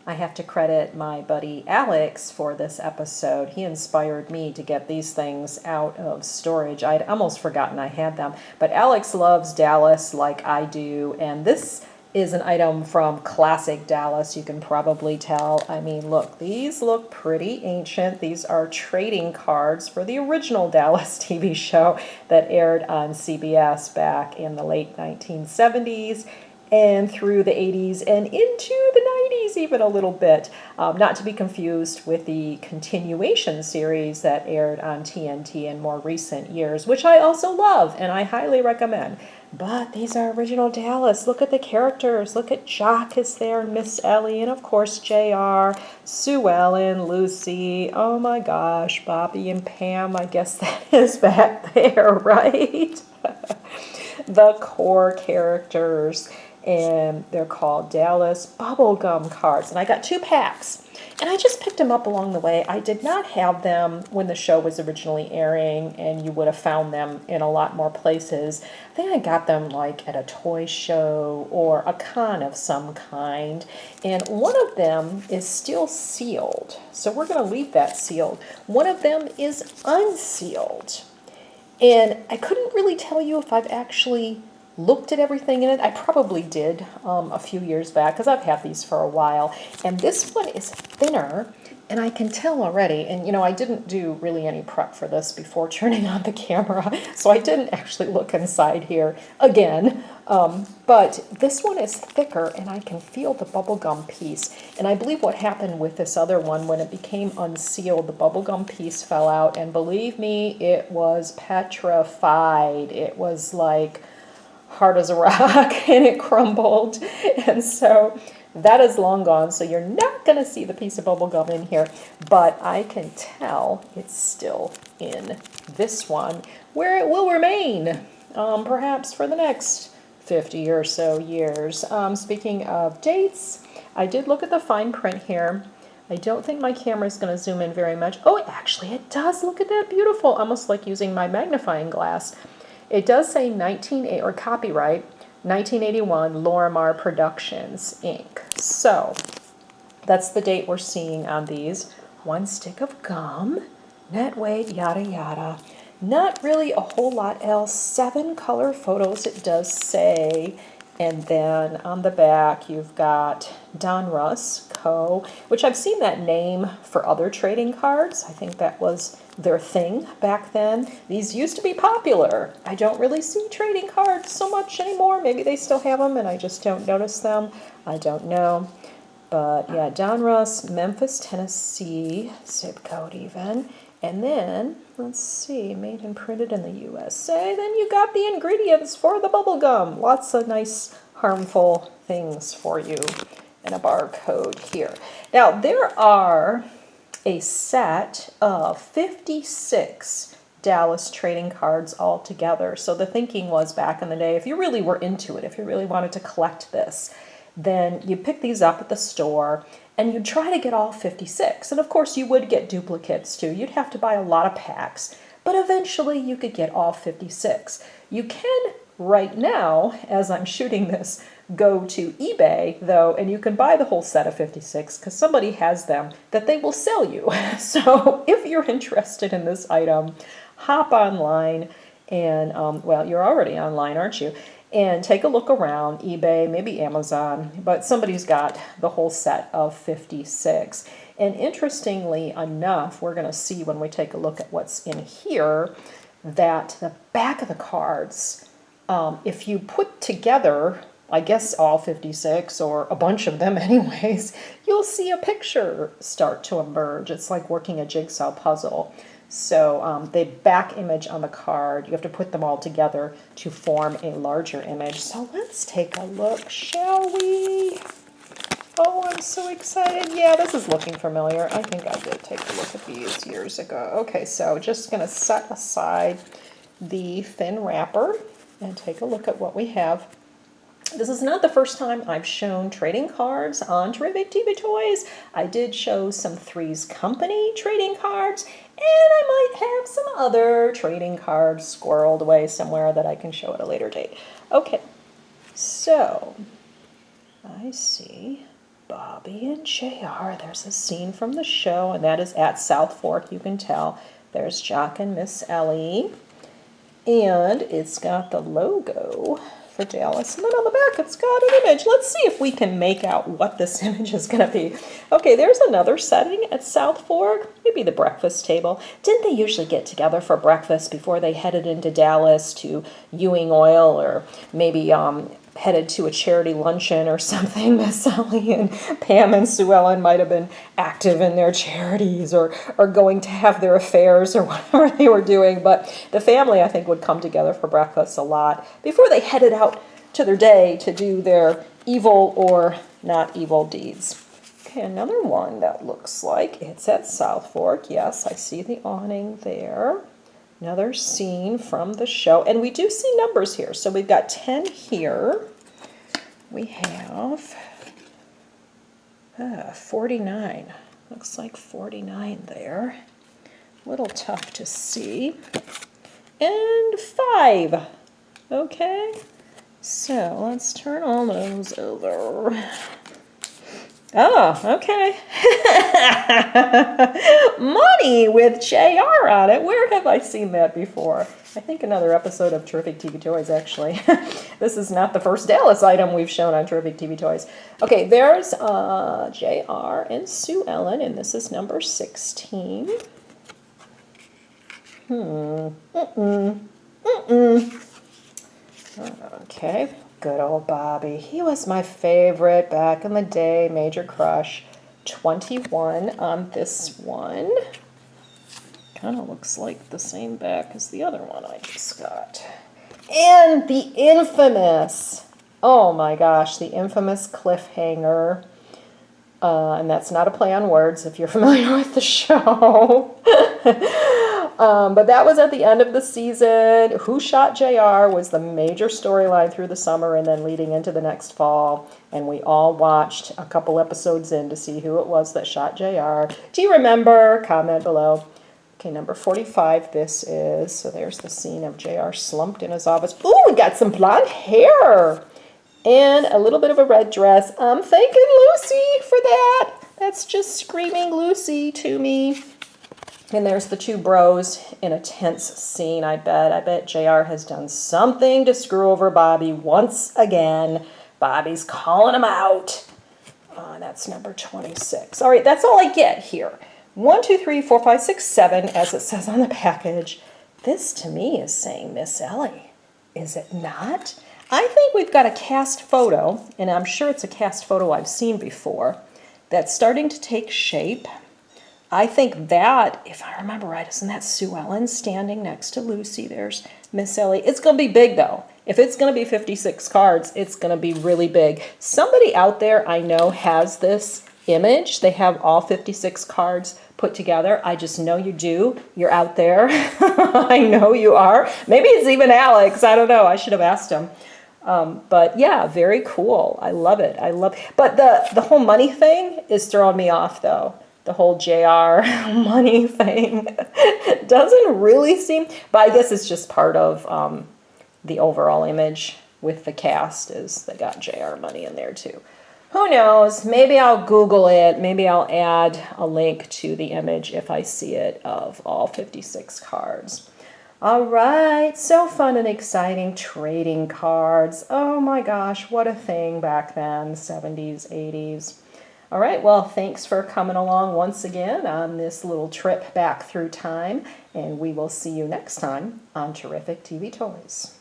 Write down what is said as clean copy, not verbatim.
I have to credit my buddy Alex for this episode. He inspired me to get these things out of storage. I'd almost forgotten I had them. But Alex loves Dallas like I do, and this is an item from classic Dallas. You can probably tell. I mean, look, these look pretty ancient. These are trading cards for the original Dallas TV show that aired on CBS back in the late 1970s and through the 80s and into the 90s even a little bit. Not to be confused with the continuation series that aired on TNT in more recent years, which I also love and I highly recommend. But these are original Dallas. Look at the characters. Look at Jock is there, Miss Ellie, and of course JR, Sue Ellen, Lucy. Oh my gosh, Bobby and Pam. I guess that is back there, right? The core characters. And they're called Dallas bubblegum cards. And I got 2 packs. And I just picked them up along the way. I did not have them when the show was originally airing, and you would have found them in a lot more places. I think I got them like at a toy show or a con of some kind. And one of them is still sealed. So we're going to leave that sealed. One of them is unsealed. And I couldn't really tell you if I've actually looked at everything in it. I probably did a few years back because I've had these for a while. And this one is thinner, and I can tell already. And, you know, I didn't do really any prep for this before turning on the camera, so I didn't actually look inside here again. But this one is thicker, and I can feel the bubblegum piece. And I believe what happened with this other one, when it became unsealed, the bubblegum piece fell out. And believe me, it was petrified. It was like hard as a rock, and it crumbled. And so that is long gone, so you're not going to see the piece of bubble gum in here, but I can tell it's still in this one, where it will remain, perhaps for the next 50 or so years. Speaking of dates, I did look at the fine print here. I don't think my camera is going to zoom in very much. Oh, actually it does. Look at that, beautiful, almost like using my magnifying glass. It does say copyright 1981 Lorimar Productions, Inc. So that's the date we're seeing on these. 1 stick of gum, net weight, yada yada. Not really a whole lot else. 7 color photos, it does say. And then on the back, you've got Donruss Co., which I've seen that name for other trading cards. I think that was their thing back then. These used to be popular. I don't really see trading cards so much anymore. Maybe they still have them and I just don't notice them. I don't know. But yeah, Donruss, Memphis, Tennessee, zip code even. And then, let's see, made and printed in the USA. Then you got the ingredients for the bubble gum. Lots of nice, harmful things for you. And a barcode here. Now, there are a set of 56 Dallas trading cards altogether. So the thinking was back in the day, if you really were into it, if you really wanted to collect this, then you pick these up at the store and you'd try to get all 56. And of course you would get duplicates too. You'd have to buy a lot of packs, but eventually you could get all 56. You can right now, as I'm shooting this, go to eBay though, and you can buy the whole set of 56 because somebody has them that they will sell you. So if you're interested in this item, hop online and, well, you're already online, aren't you? And take a look around, eBay, maybe Amazon, but somebody's got the whole set of 56. And interestingly enough, we're going to see when we take a look at what's in here, that the back of the cards, if you put together, I guess all 56 or a bunch of them anyways, you'll see a picture start to emerge. It's like working a jigsaw puzzle. So the back image on the card, you have to put them all together to form a larger image. So let's take a look, shall we? Oh, I'm so excited. Yeah, this is looking familiar. I think I did take a look at these years ago. Okay, so just going to set aside the thin wrapper and take a look at what we have. This is not the first time I've shown trading cards on Terrific TV Toys. I did show some Three's Company trading cards, and I might have some other trading cards squirreled away somewhere that I can show at a later date. Okay, so I see Bobby and JR. There's a scene from the show, and that is at Southfork, you can tell. There's Jock and Miss Ellie. And it's got the logo for Dallas. And then on the back, it's got an image. Let's see if we can make out what this image is going to be. Okay, there's another setting at Southfork. Maybe the breakfast table. Didn't they usually get together for breakfast before they headed into Dallas to Ewing Oil, or maybe headed to a charity luncheon or something? Miss Ellie and Pam and Sue Ellen might have been active in their charities, or going to have their affairs, or whatever they were doing. But the family, I think, would come together for breakfast a lot before they headed out to their day to do their evil or not evil deeds. Okay, another one that looks like it's at Southfork. Yes, I see the awning there. Another scene from the show. And we do see numbers here. So we've got 10 here. We have 49. Looks like 49 there. A little tough to see. And 5. Okay. So let's turn all those over. Oh, okay. Money with JR on it. Where have I seen that before? I think another episode of Terrific TV Toys, actually. This is not the first Dallas item we've shown on Terrific TV Toys. Okay, there's JR and Sue Ellen, and this is number 16. Okay. Good old Bobby. He was my favorite back in the day. Major crush. 21 on this one. Kind of looks like the same back as the other one I just got. And the infamous, oh my gosh, the infamous cliffhanger. And that's not a play on words if you're familiar with the show. But that was at the end of the season. Who Shot JR was the major storyline through the summer and then leading into the next fall. And we all watched a couple episodes in to see who it was that shot JR. Do you remember? Comment below. Okay, number 45 this is. So there's the scene of JR slumped in his office. Ooh, we got some blonde hair. And a little bit of a red dress. I'm thanking Lucy for that. That's just screaming Lucy to me. And there's the two bros in a tense scene, I bet. I bet JR has done something to screw over Bobby once again. Bobby's calling him out. That's number 26. All right, that's all I get here. 1, 2, 3, 4, 5, 6, 7, as it says on the package. This, to me, is saying Miss Ellie. Is it not? I think we've got a cast photo, and I'm sure it's a cast photo I've seen before, that's starting to take shape. I think that, if I remember right, isn't that Sue Ellen standing next to Lucy? There's Miss Ellie. It's going to be big, though. If it's going to be 56 cards, it's going to be really big. Somebody out there I know has this image. They have all 56 cards put together. I just know you do. You're out there. I know you are. Maybe it's even Alex. I don't know. I should have asked him. But yeah, very cool. I love it. But the whole money thing is throwing me off, though. The whole JR money thing doesn't really seem, but I guess it's just part of the overall image with the cast is they got JR money in there too. Who knows? Maybe I'll Google it. Maybe I'll add a link to the image if I see it of all 56 cards. All right, so fun and exciting trading cards. Oh my gosh, what a thing back then, 70s, 80s. All right, well, thanks for coming along once again on this little trip back through time, and we will see you next time on Terrific TV Toys.